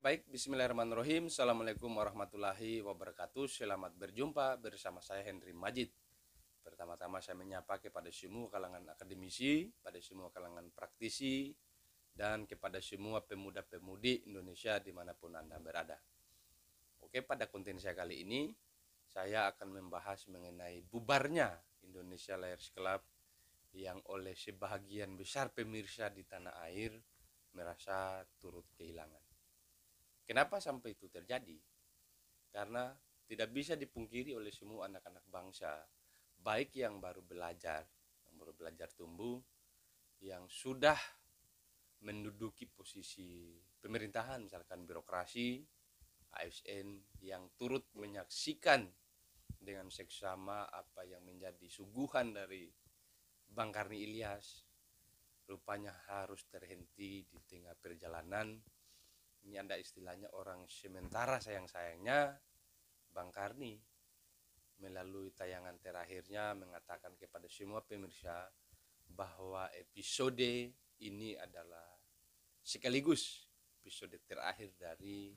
Baik, bismillahirrahmanirrahim. Assalamualaikum warahmatullahi wabarakatuh. Selamat berjumpa bersama saya Henry Majid. Pertama-tama saya menyapa kepada semua kalangan akademisi, pada semua kalangan praktisi, dan kepada semua pemuda-pemudi Indonesia dimanapun Anda berada. Oke, pada konten saya kali ini, saya akan membahas mengenai bubarnya Indonesia Liars Club yang oleh sebahagian besar pemirsa di tanah air merasa turut kehilangan. Kenapa sampai itu terjadi? Karena tidak bisa dipungkiri oleh semua anak-anak bangsa, baik yang baru belajar, tumbuh, yang sudah menduduki posisi pemerintahan, misalkan birokrasi, ASN, yang turut menyaksikan dengan seksama apa yang menjadi suguhan dari Bang Karni Ilyas, rupanya harus terhenti di tengah perjalanan. Ini ada istilahnya orang sementara sayang-sayangnya. Bang Karni melalui tayangan terakhirnya mengatakan kepada semua pemirsa bahwa episode ini adalah sekaligus episode terakhir dari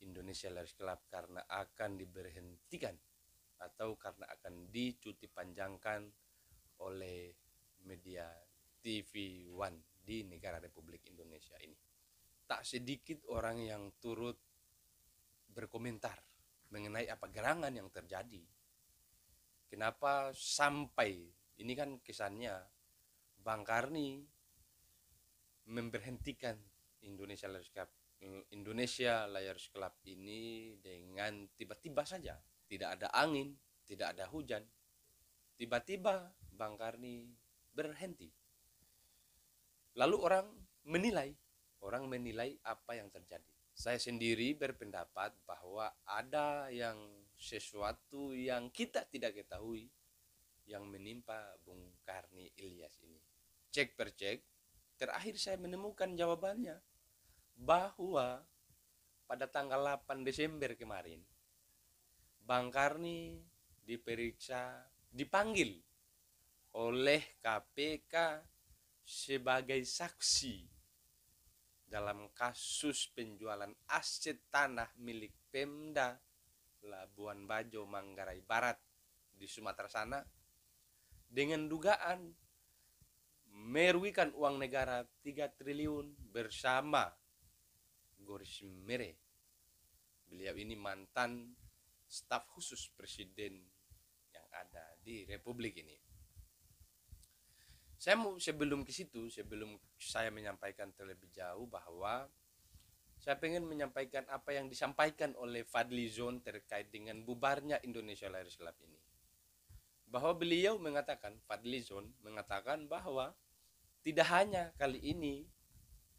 Indonesia Liars Club karena akan diberhentikan atau karena akan dicuti panjangkan oleh media TV One di negara Republik Indonesia ini. Tak sedikit orang yang turut berkomentar mengenai apa gerangan yang terjadi. Kenapa sampai, ini kan kesannya Bang Karni memberhentikan Indonesia Liars Club ini dengan tiba-tiba saja. Tidak ada angin, tidak ada hujan. Tiba-tiba Bang Karni berhenti. Lalu orang menilai apa yang terjadi. Saya sendiri berpendapat bahwa ada sesuatu yang kita tidak ketahui yang menimpa Bung Karni Ilyas ini. Cek per cek, terakhir saya menemukan jawabannya bahwa pada tanggal 8 Desember kemarin Bang Karni dipanggil oleh KPK sebagai saksi dalam kasus penjualan aset tanah milik Pemda Labuan Bajo, Manggarai Barat di Sumatera sana dengan dugaan merugikan uang negara 3 triliun bersama Goris Mere. Beliau ini mantan staf khusus presiden yang ada di Republik ini. Sebelum saya menyampaikan terlebih jauh bahwa saya ingin menyampaikan apa yang disampaikan oleh Fadli Zon terkait dengan bubarnya Indonesia Liars Club ini. Bahwa Fadli Zon mengatakan bahwa tidak hanya kali ini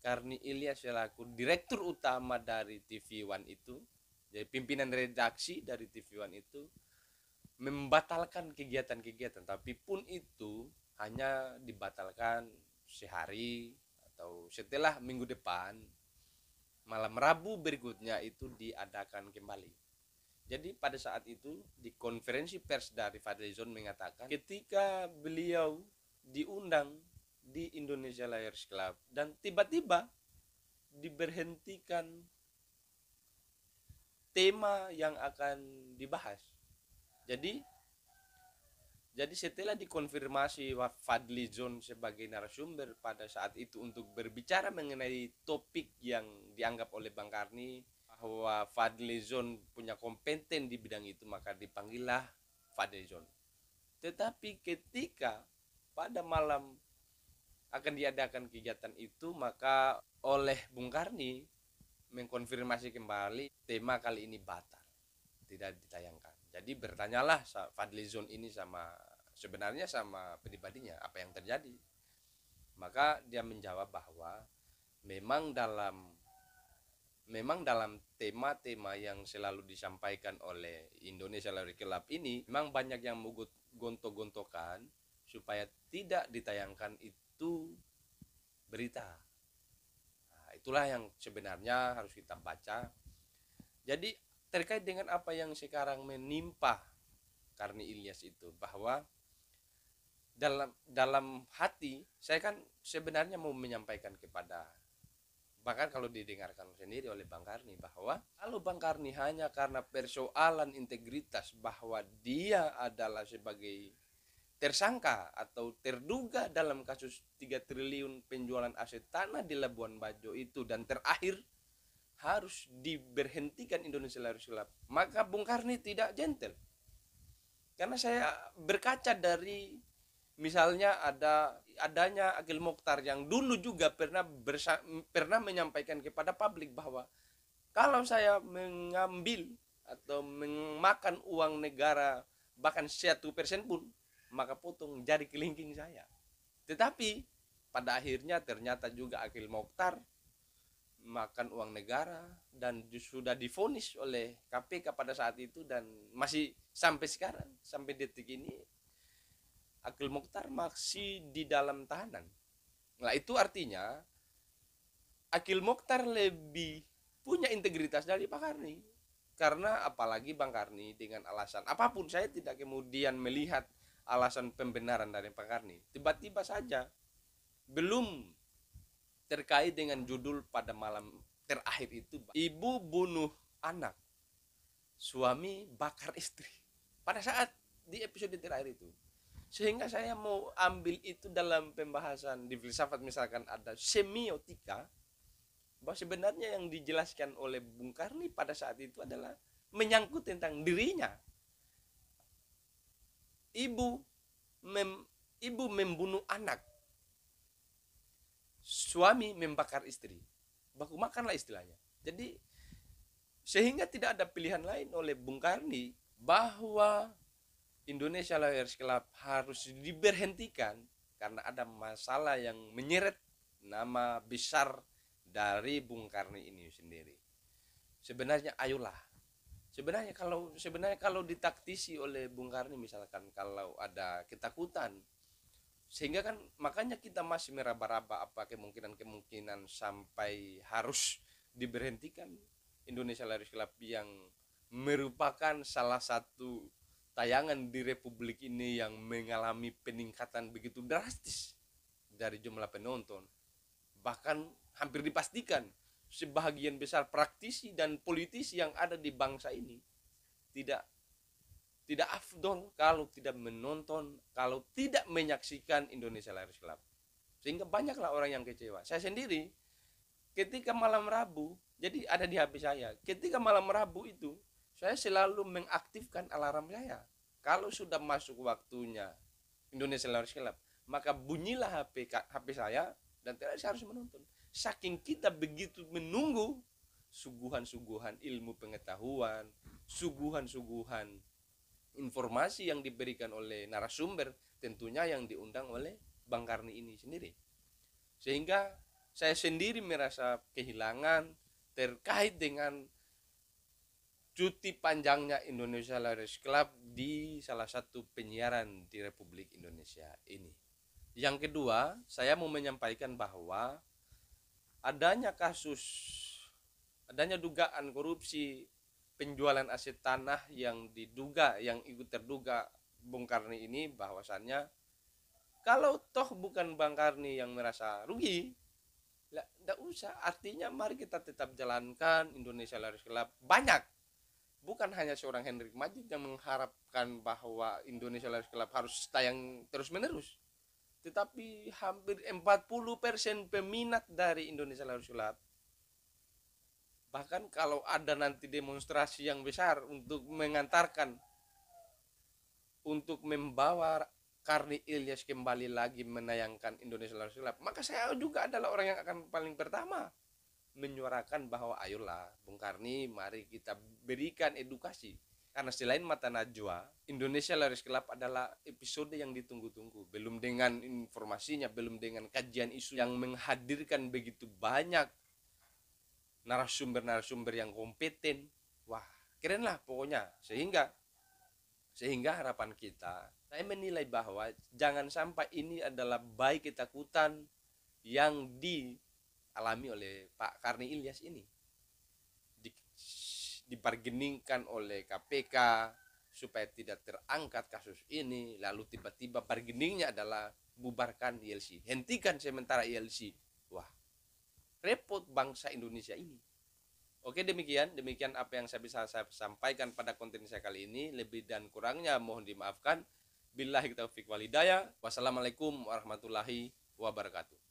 Karni Ilyas selaku direktur utama dari TV One itu, jadi pimpinan redaksi dari TV One itu, membatalkan kegiatan-kegiatan, tapi pun itu hanya dibatalkan sehari atau setelah minggu depan, malam Rabu berikutnya itu diadakan kembali. Jadi pada saat itu di konferensi pers dari Fadlizon mengatakan ketika beliau diundang di Indonesia Liars Club dan tiba-tiba diberhentikan tema yang akan dibahas. Jadi setelah dikonfirmasi Fadli Zon sebagai narasumber pada saat itu untuk berbicara mengenai topik yang dianggap oleh Bang Karni bahwa Fadli Zon punya kompeten di bidang itu, maka dipanggillah Fadli Zon. Tetapi ketika pada malam akan diadakan kegiatan itu, maka oleh Bung Karni mengkonfirmasi kembali tema kali ini batal, tidak ditayangkan. Jadi bertanyalah Fadli Zon ini sebenarnya sama pribadinya apa yang terjadi. Maka dia menjawab bahwa memang dalam tema-tema yang selalu disampaikan oleh Indonesia Liars Club ini memang banyak yang gontok-gontokan supaya tidak ditayangkan itu berita. Nah, itulah yang sebenarnya harus kita baca. Jadi terkait dengan apa yang sekarang menimpa Karni Ilyas itu, bahwa dalam hati saya kan sebenarnya mau menyampaikan kepada Bahkan kalau didengarkan sendiri oleh Bang Karni, bahwa kalau Bang Karni hanya karena persoalan integritas bahwa dia adalah sebagai tersangka atau terduga dalam kasus 3 triliun penjualan aset tanah di Labuan Bajo itu, dan terakhir harus diberhentikan Indonesia Larios Gelap, maka Bung Karni tidak gentle. Karena saya berkaca dari misalnya adanya Akil Mokhtar yang dulu juga pernah menyampaikan kepada publik bahwa kalau saya mengambil atau memakan uang negara bahkan 1% pun, maka potong jari kelingking saya. Tetapi pada akhirnya ternyata juga Akil Mokhtar makan uang negara dan sudah divonis oleh KPK pada saat itu, dan masih sampai sekarang, sampai detik ini Akil Mokhtar masih di dalam tahanan. Nah, itu artinya Akil Mokhtar lebih punya integritas dari Pak Karni. Karena apalagi Bang Karni dengan alasan apapun, saya tidak kemudian melihat alasan pembenaran dari Pak Karni. Tiba-tiba saja, belum terkait dengan judul pada malam terakhir itu, ibu bunuh anak, suami bakar istri, pada saat di episode terakhir itu. Sehingga saya mau ambil itu dalam pembahasan di filsafat, misalkan ada semiotika, bahwa sebenarnya yang dijelaskan oleh Bung Karni pada saat itu adalah menyangkut tentang dirinya. Ibu membunuh anak, suami membakar istri, baku makanlah istilahnya. Jadi sehingga tidak ada pilihan lain oleh Bung Karni bahwa Indonesia Lawyers Club harus diberhentikan karena ada masalah yang menyeret nama besar dari Bung Karni ini sendiri. Sebenarnya ayolah, sebenarnya kalau ditaktisi oleh Bung Karni, misalkan kalau ada ketakutan, sehingga kan makanya kita masih meraba-raba apa kemungkinan sampai harus diberhentikan Indonesia Larios Club yang merupakan salah satu tayangan di Republik ini yang mengalami peningkatan begitu drastis dari jumlah penonton. Bahkan hampir dipastikan sebagian besar praktisi dan politisi yang ada di bangsa ini tidak afdol kalau tidak menonton, kalau tidak menyaksikan Indonesia Larios Club. Sehingga banyaklah orang yang kecewa. Saya sendiri ketika malam Rabu, jadi ada di HP saya, ketika malam Rabu itu saya selalu mengaktifkan alarm saya. Kalau sudah masuk waktunya Indonesia Larios Club, maka bunyilah HP saya dan saya harus menonton. Saking kita begitu menunggu suguhan-suguhan ilmu pengetahuan, suguhan-suguhan informasi yang diberikan oleh narasumber, tentunya yang diundang oleh Bang Karni ini sendiri. Sehingga saya sendiri merasa kehilangan terkait dengan cuti panjangnya Indonesia Larios Club di salah satu penyiaran di Republik Indonesia ini. Yang kedua, saya mau menyampaikan bahwa adanya dugaan korupsi penjualan aset tanah yang ikut terduga Bung Karni ini, bahwasannya kalau toh bukan Bang Karni yang merasa rugi, tidak usah. Artinya mari kita tetap jalankan Indonesia Larios Club. Banyak, bukan hanya seorang Hendrik Majid yang mengharapkan bahwa Indonesia Larios Club harus tayang terus menerus, tetapi hampir 40% peminat dari Indonesia Larios Club. Bahkan kalau ada nanti demonstrasi yang besar untuk mengantarkan, untuk membawa Karni Ilyas kembali lagi menayangkan Indonesia Larios Club, maka saya juga adalah orang yang akan paling pertama menyuarakan bahwa ayolah Bung Karni, mari kita berikan edukasi. Karena selain Mata Najwa, Indonesia Larios Club adalah episode yang ditunggu-tunggu. Belum dengan informasinya, belum dengan kajian isu yang menghadirkan begitu banyak narasumber yang kompeten. Wah, keren lah pokoknya. Sehingga harapan kita, saya menilai bahwa jangan sampai ini adalah baik ketakutan yang dialami oleh Pak Karni Ilyas ini, dibargeningkan oleh KPK supaya tidak terangkat kasus ini, lalu tiba-tiba bargeningnya adalah bubarkan ILC, hentikan sementara ILC. Wah, repot bangsa Indonesia ini. Oke, demikian apa yang saya sampaikan pada konten saya kali ini. Lebih dan kurangnya mohon dimaafkan. Billahi taufiq walhidayah. Wassalamualaikum warahmatullahi wabarakatuh.